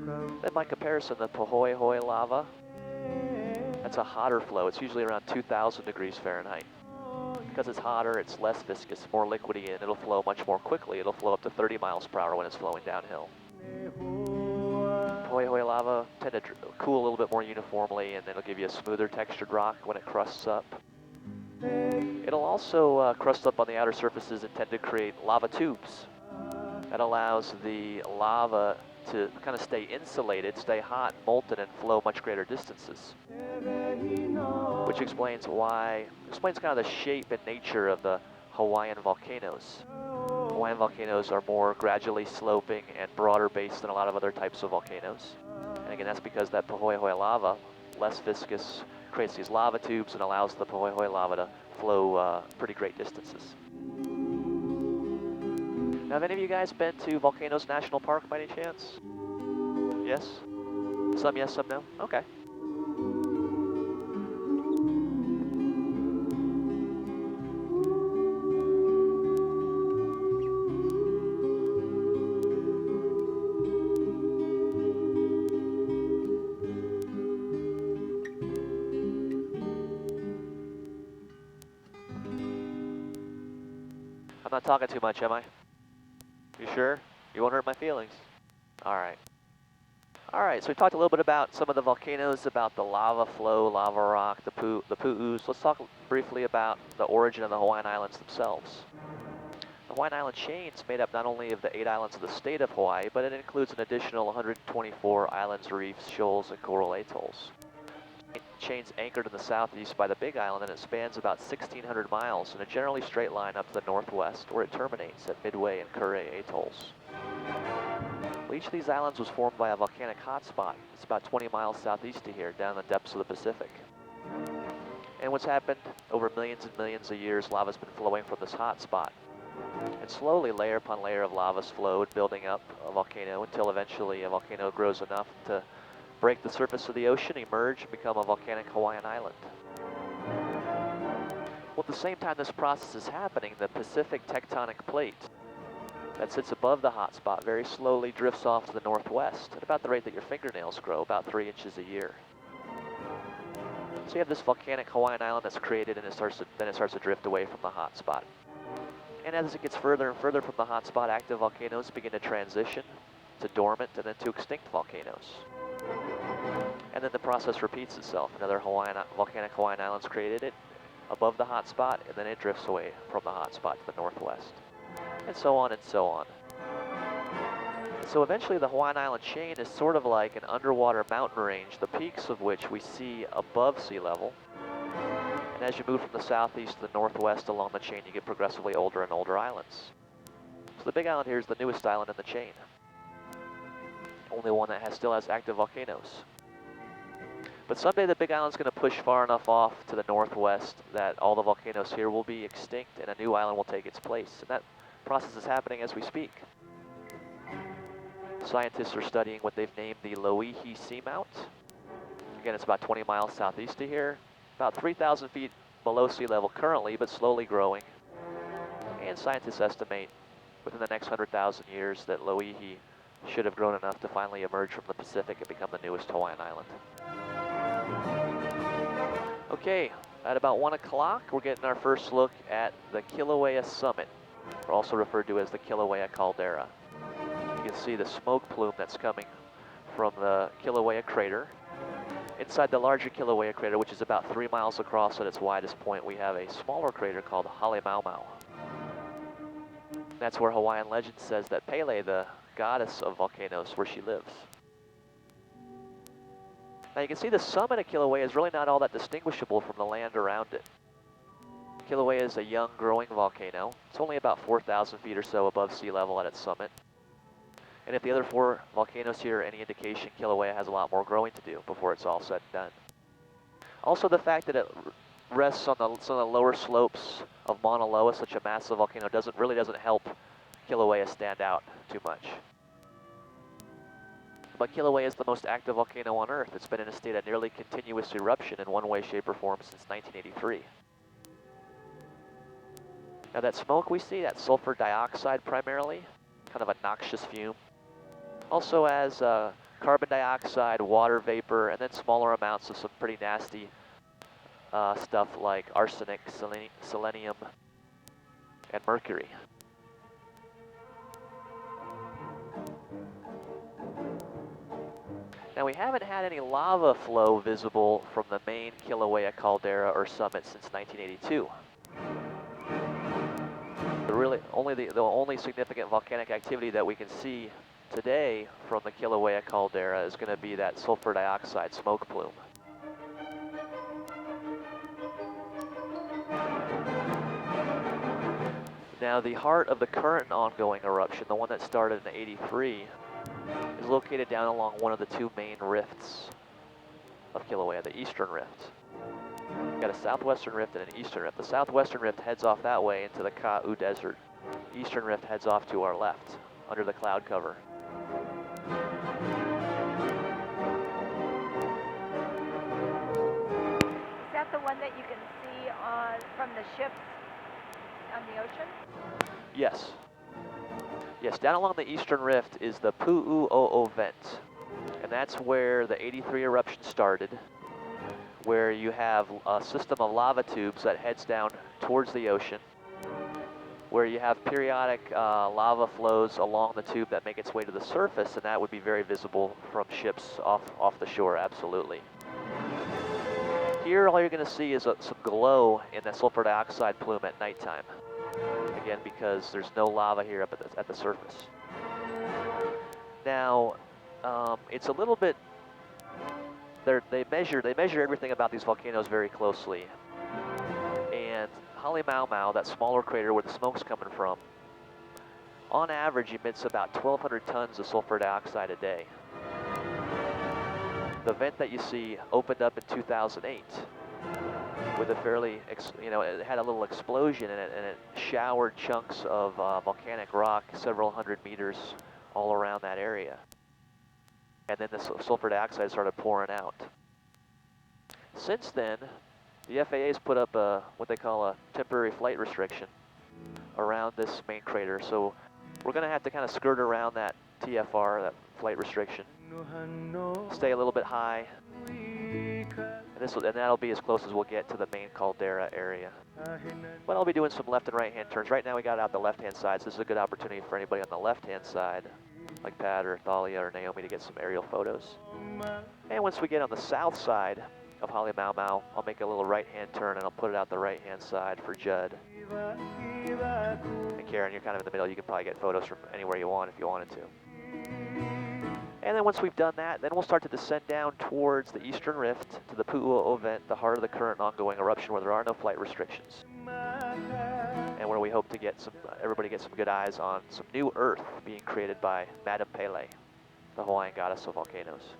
Then by comparison, the Pahoehoe lava, that's a hotter flow. It's usually around 2,000 degrees Fahrenheit. Because it's hotter, it's less viscous, more liquidy, and it'll flow much more quickly. It'll flow up to 30 miles per hour when it's flowing downhill. Pahoehoe lava tend to cool a little bit more uniformly, and it'll give you a smoother textured rock when it crusts up. It'll also crust up on the outer surfaces and tend to create lava tubes. That allows the lava to kind of stay insulated, stay hot, molten, and flow much greater distances. Which explains kind of the shape and nature of the Hawaiian volcanoes. Hawaiian volcanoes are more gradually sloping and broader based than a lot of other types of volcanoes. And again, that's because that Pahoehoe lava, less viscous, creates these lava tubes and allows the Pahoehoe lava to flow pretty great distances. Now, have any of you guys been to Volcanoes National Park by any chance? Yes? Some yes, some no? Okay. I'm not talking too much, am I? You sure? You won't hurt my feelings? All right. All right, so we talked a little bit about some of the volcanoes, about the lava flow, lava rock, the pu'us. Let's talk briefly about the origin of the Hawaiian Islands themselves. The Hawaiian Island chain is made up not only of the 8 islands of the state of Hawaii, but it includes an additional 124 islands, reefs, shoals, and coral atolls. The chain's anchored in the southeast by the Big Island, and it spans about 1,600 miles in a generally straight line up to the northwest, where it terminates at Midway and Kure atolls. Well, each of these islands was formed by a volcanic hotspot. It's about 20 miles southeast of here, down in the depths of the Pacific. And what's happened over millions and millions of years, lava's been flowing from this hotspot. And slowly, layer upon layer of lava's flowed, building up a volcano until eventually a volcano grows enough to break the surface of the ocean, emerge, and become a volcanic Hawaiian island. Well, at the same time this process is happening, the Pacific tectonic plate that sits above the hotspot very slowly drifts off to the northwest at about the rate that your fingernails grow, about 3 inches a year. So you have this volcanic Hawaiian island that's created, and then it starts to drift away from the hotspot. And as it gets further and further from the hotspot, active volcanoes begin to transition to dormant and then to extinct volcanoes. And then the process repeats itself. Another volcanic Hawaiian island's created it above the hotspot, and then it drifts away from the hotspot to the northwest. And so on and so on. So eventually the Hawaiian Island chain is sort of like an underwater mountain range, the peaks of which we see above sea level. And as you move from the southeast to the northwest along the chain, you get progressively older and older islands. So the Big Island here is the newest island in the chain. Only one that still has active volcanoes. But someday the Big Island's going to push far enough off to the northwest that all the volcanoes here will be extinct and a new island will take its place. And that process is happening as we speak. Scientists are studying what they've named the Loihi Seamount. Again, it's about 20 miles southeast of here, about 3,000 feet below sea level currently, but slowly growing. And scientists estimate within the next 100,000 years that Loihi should have grown enough to finally emerge from the Pacific and become the newest Hawaiian island. Okay, at about 1 o'clock, we're getting our first look at the Kilauea Summit, also referred to as the Kilauea Caldera. You can see the smoke plume that's coming from the Kilauea crater. Inside the larger Kilauea crater, which is about 3 miles across at its widest point, we have a smaller crater called Halemaumau. That's where Hawaiian legend says that Pele, the goddess of volcanoes, where she lives. Now you can see the summit of Kilauea is really not all that distinguishable from the land around it. Kilauea is a young, growing volcano. It's only about 4,000 feet or so above sea level at its summit. And if the other 4 volcanoes here are any indication, Kilauea has a lot more growing to do before it's all said and done. Also, the fact that it rests on some of the lower slopes of Mauna Loa, such a massive volcano, really doesn't help Kilauea stand out too much. But Kilauea is the most active volcano on Earth. It's been in a state of nearly continuous eruption in one way, shape, or form since 1983. Now that smoke we see, that's sulfur dioxide primarily, kind of a noxious fume. Also has carbon dioxide, water vapor, and then smaller amounts of some pretty nasty stuff like arsenic, selenium, and mercury. Now, we haven't had any lava flow visible from the main Kilauea caldera or summit since 1982. The only significant volcanic activity that we can see today from the Kilauea caldera is going to be that sulfur dioxide smoke plume. Now, the heart of the current ongoing eruption, the one that started in '83, is located down along one of the two main rifts of Kilauea, the eastern rift. We've got a southwestern rift and an eastern rift. The southwestern rift heads off that way into the Ka'u Desert. Eastern rift heads off to our left, under the cloud cover. Is that the one that you can see from the ships on the ocean? Yes. Yes, down along the eastern rift is the Pu'u'o'o vent. And that's where the '83 eruption started, where you have a system of lava tubes that heads down towards the ocean, where you have periodic lava flows along the tube that make its way to the surface, and that would be very visible from ships off the shore, absolutely. Here, all you're going to see is some glow in the sulfur dioxide plume at nighttime. Again, because there's no lava here up at the surface. Now, it's a little bit. They measure everything about these volcanoes very closely, and Halemaumau, that smaller crater where the smoke's coming from, on average emits about 1,200 tons of sulfur dioxide a day. The vent that you see opened up in 2008 with a fairly, it had a little explosion in it, and it showered chunks of volcanic rock several hundred meters all around that area. And then the sulfur dioxide started pouring out. Since then, the FAA has put up what they call a temporary flight restriction around this main crater. So we're going to have to kind of skirt around that TFR, that flight restriction, stay a little bit high, and that'll be as close as we'll get to the main caldera area. But I'll be doing some left and right hand turns. Right now we got out the left hand side, so this is a good opportunity for anybody on the left hand side, like Pat or Thalia or Naomi, to get some aerial photos. And once we get on the south side of Halemaumau, I'll make a little right-hand turn and I'll put it out the right-hand side for Judd. And Karen, you're kind of in the middle. You can probably get photos from anywhere you want if you wanted to. And then once we've done that, then we'll start to descend down towards the eastern rift to the Pu'u'o'o vent, the heart of the current ongoing eruption where there are no flight restrictions. And where we hope to get everybody get some good eyes on some new Earth being created by Madame Pele, the Hawaiian goddess of volcanoes.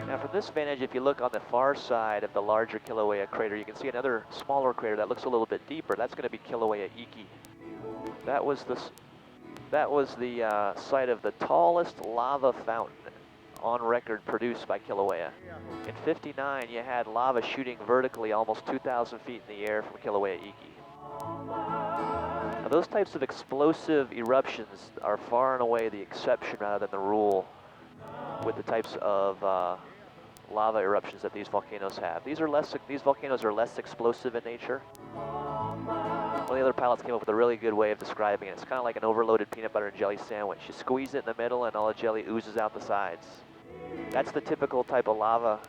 Now from this vantage, if you look on the far side of the larger Kilauea crater, you can see another smaller crater that looks a little bit deeper. That's going to be Kilauea Iki. That was the site of the tallest lava fountain on record produced by Kilauea. In '59, you had lava shooting vertically almost 2,000 feet in the air from Kilauea Iki. Now, those types of explosive eruptions are far and away the exception rather than the rule with the types of lava eruptions that these volcanoes have. These volcanoes are less explosive in nature. One of the other pilots came up with a really good way of describing it. It's kind of like an overloaded peanut butter and jelly sandwich. You squeeze it in the middle and all the jelly oozes out the sides. That's the typical type of lava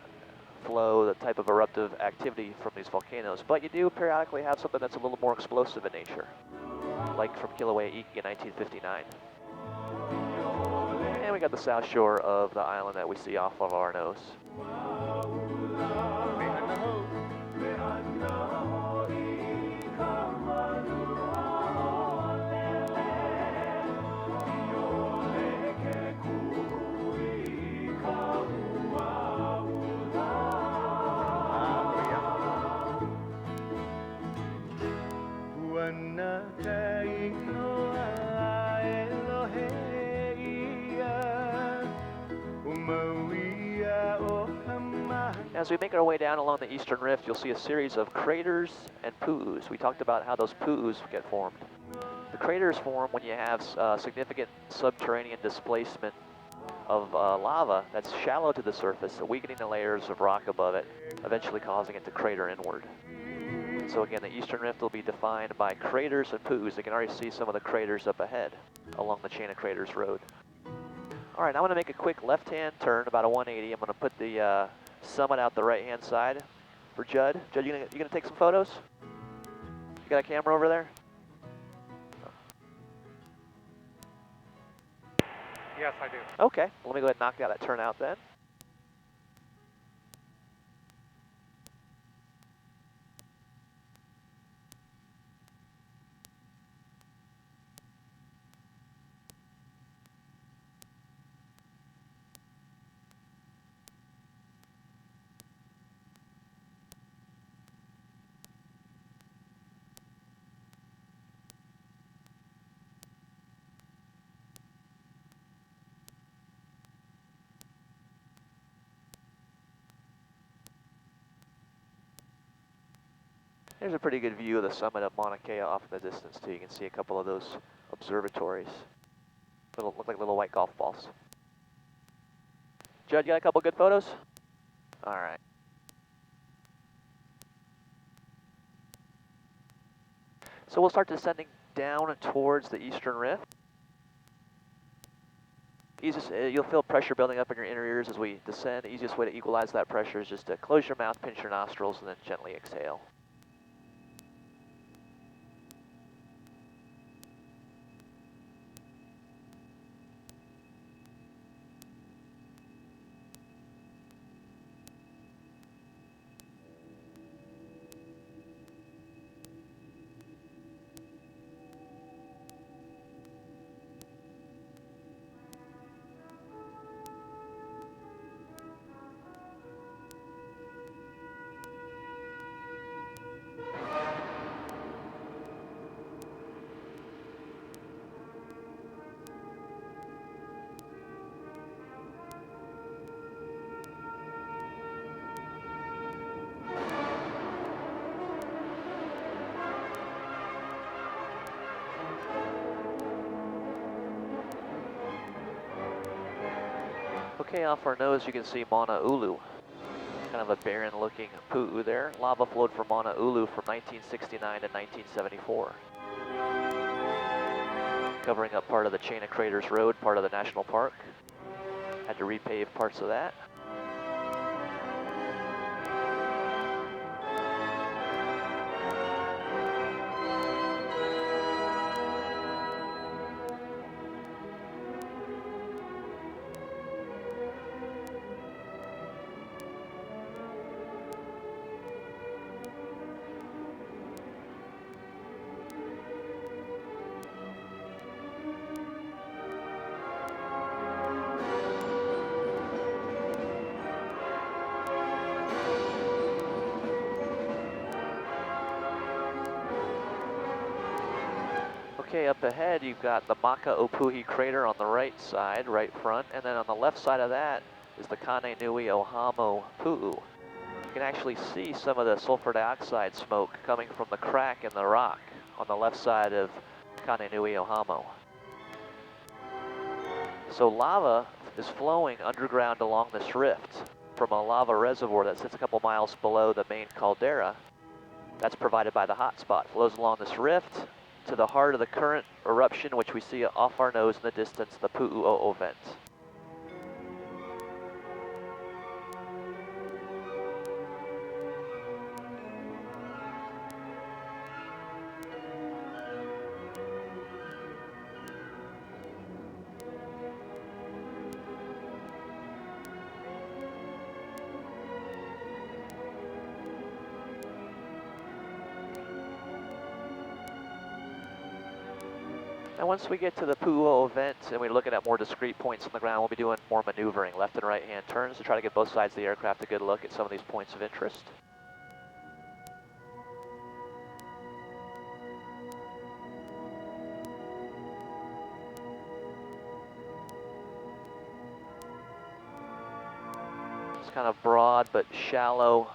flow, the type of eruptive activity from these volcanoes. But you do periodically have something that's a little more explosive in nature, like from Kilauea Iki in 1959. And we got the south shore of the island that we see off of our nose. As we make our way down along the eastern rift, you'll see a series of craters and pu'us. We talked about how those pu'us get formed. The craters form when you have significant subterranean displacement of lava that's shallow to the surface, weakening the layers of rock above it, eventually causing it to crater inward. So again, the eastern rift will be defined by craters and pu'us. You can already see some of the craters up ahead along the Chain of Craters road. All right, I'm gonna make a quick left-hand turn, about a 180. I'm gonna put the summit out the right-hand side for Judd. Judd, you gonna take some photos? You got a camera over there? Yes, I do. Okay, let me go ahead and knock out that turnout then. There's a pretty good view of the summit of Mauna Kea off in the distance too. You can see a couple of those observatories. Look like little white golf balls. Judd, you got a couple good photos? All right. So we'll start descending down towards the eastern rift. You'll feel pressure building up in your inner ears as we descend. The easiest way to equalize that pressure is just to close your mouth, pinch your nostrils, and then gently exhale. Okay, off our nose you can see Mauna Ulu. Kind of a barren looking pu'u there. Lava flowed from Mauna Ulu from 1969 to 1974. Covering up part of the Chain of Craters Road, part of the national park. Had to repave parts of that. Okay, up ahead you've got the Maka'opuhi crater on the right side, right front, and then on the left side of that is the Kane Nui Ohamo Pu'u. You can actually see some of the sulfur dioxide smoke coming from the crack in the rock on the left side of Kane Nui Ohamo. So lava is flowing underground along this rift from a lava reservoir that sits a couple miles below the main caldera. That's provided by the hotspot. Flows along this rift to the heart of the current eruption, which we see off our nose in the distance, the Pu'u'o'o vent. And once we get to the Pu'u'o'o vent and we're looking at more discrete points on the ground, we'll be doing more maneuvering, left and right hand turns to try to get both sides of the aircraft a good look at some of these points of interest. It's kind of broad but shallow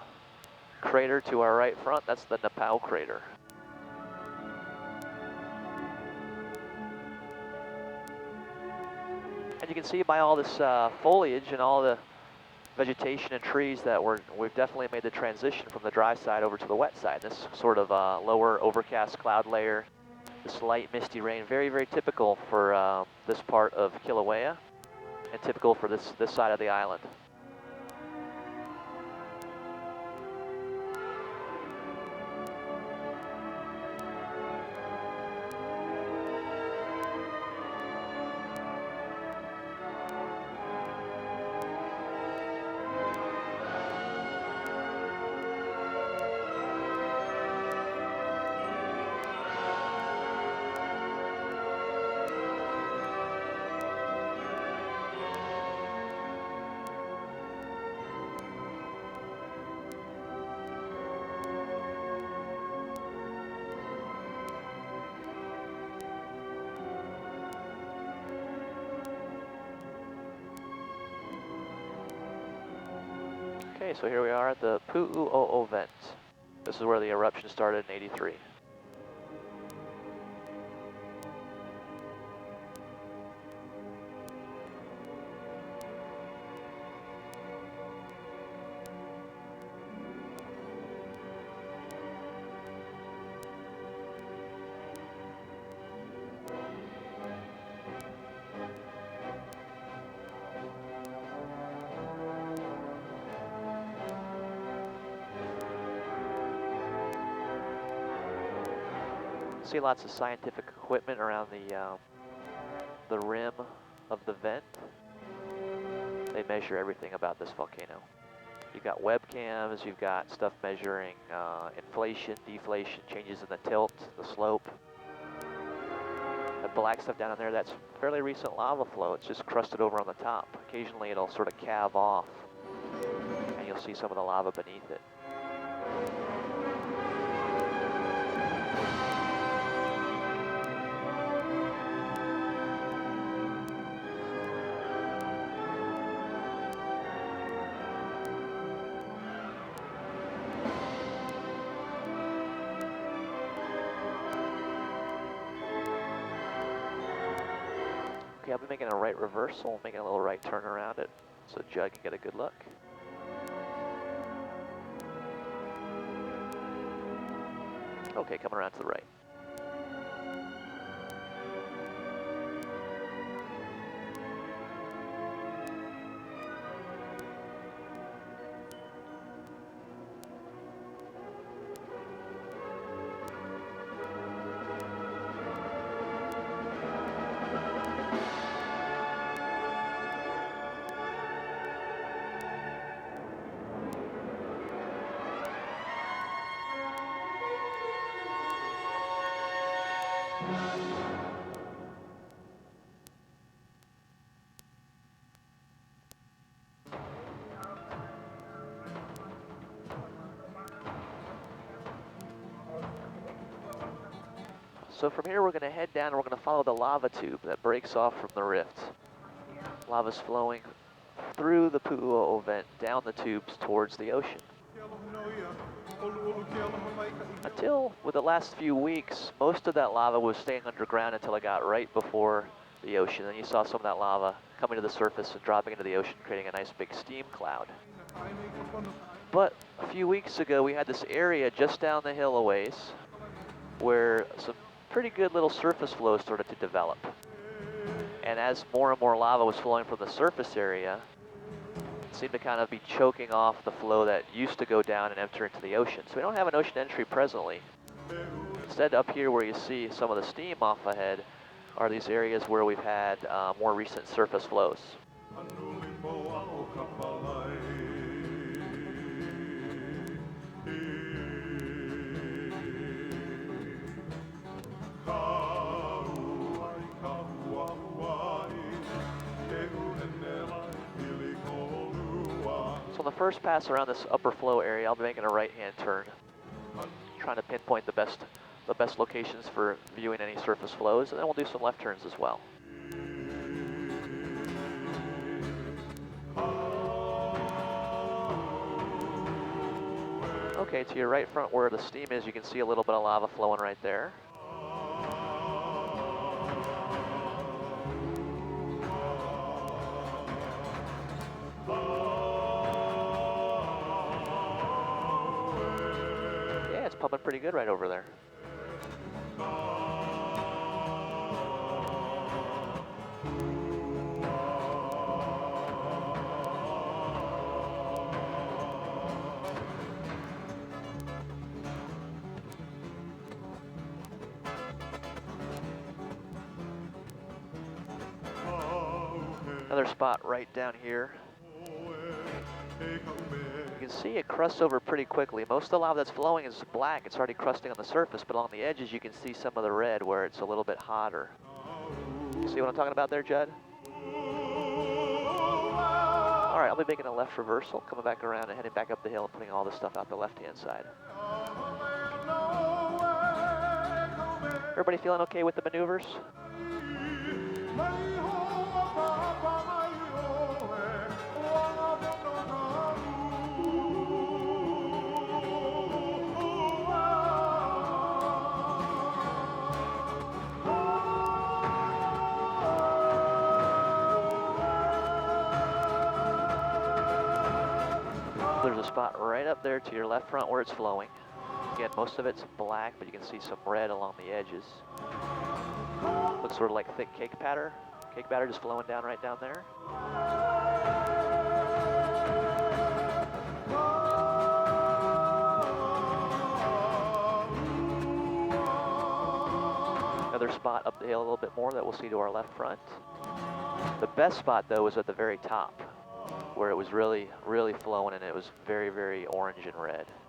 crater to our right front. That's the Nepal crater. And you can see by all this foliage and all the vegetation and trees that we've definitely made the transition from the dry side over to the wet side. This sort of lower overcast cloud layer, this light misty rain, very, very typical for this part of Kilauea and typical for this side of the island. Okay, so here we are at the Pu'u'o'o vent. This is where the eruption started in '83. See lots of scientific equipment around the rim of the vent. They measure everything about this volcano. You've got webcams, you've got stuff measuring inflation, deflation, changes in the tilt, the slope. The black stuff down in there, that's fairly recent lava flow. It's just crusted over on the top. Occasionally it'll sort of calve off, and you'll see some of the lava beneath it. Okay, I'll be making a right reversal, making a little right turn around it so Judd can get a good look. Okay, coming around to the right. So from here we're going to head down and we're going to follow the lava tube that breaks off from the rift. Lava's flowing through the Pu'u'o'o vent, down the tubes towards the ocean. Until, with the last few weeks, most of that lava was staying underground until it got right before the ocean. And you saw some of that lava coming to the surface and dropping into the ocean, creating a nice big steam cloud. But a few weeks ago, we had this area just down the hill a ways where some pretty good little surface flows started to develop. And as more and more lava was flowing from the surface area, it seemed to kind of be choking off the flow that used to go down and enter into the ocean. So we don't have an ocean entry presently. Instead, up here where you see some of the steam off ahead are these areas where we've had more recent surface flows. So on the first pass around this upper flow area, I'll be making a right-hand turn, trying to pinpoint the best locations for viewing any surface flows, and then we'll do some left turns as well. Okay, to your right front where the steam is, you can see a little bit of lava flowing right there. Yeah, it's pumping pretty good right over there. Another spot right down here. You can see it crusts over pretty quickly. Most of the lava that's flowing is black. It's already crusting on the surface, but along the edges you can see some of the red where it's a little bit hotter. See what I'm talking about there, Judd? All right, I'll be making a left reversal, coming back around and heading back up the hill and putting all this stuff out the left-hand side. Everybody feeling okay with the maneuvers? There's a spot right up there to your left front where it's flowing. Again, most of it's black, but you can see some red along the edges. Looks sort of like thick cake batter. Cake batter just flowing down right down there. Another spot up the hill a little bit more that we'll see to our left front. The best spot though was at the very top, where it was really, really flowing and it was very, very orange and red.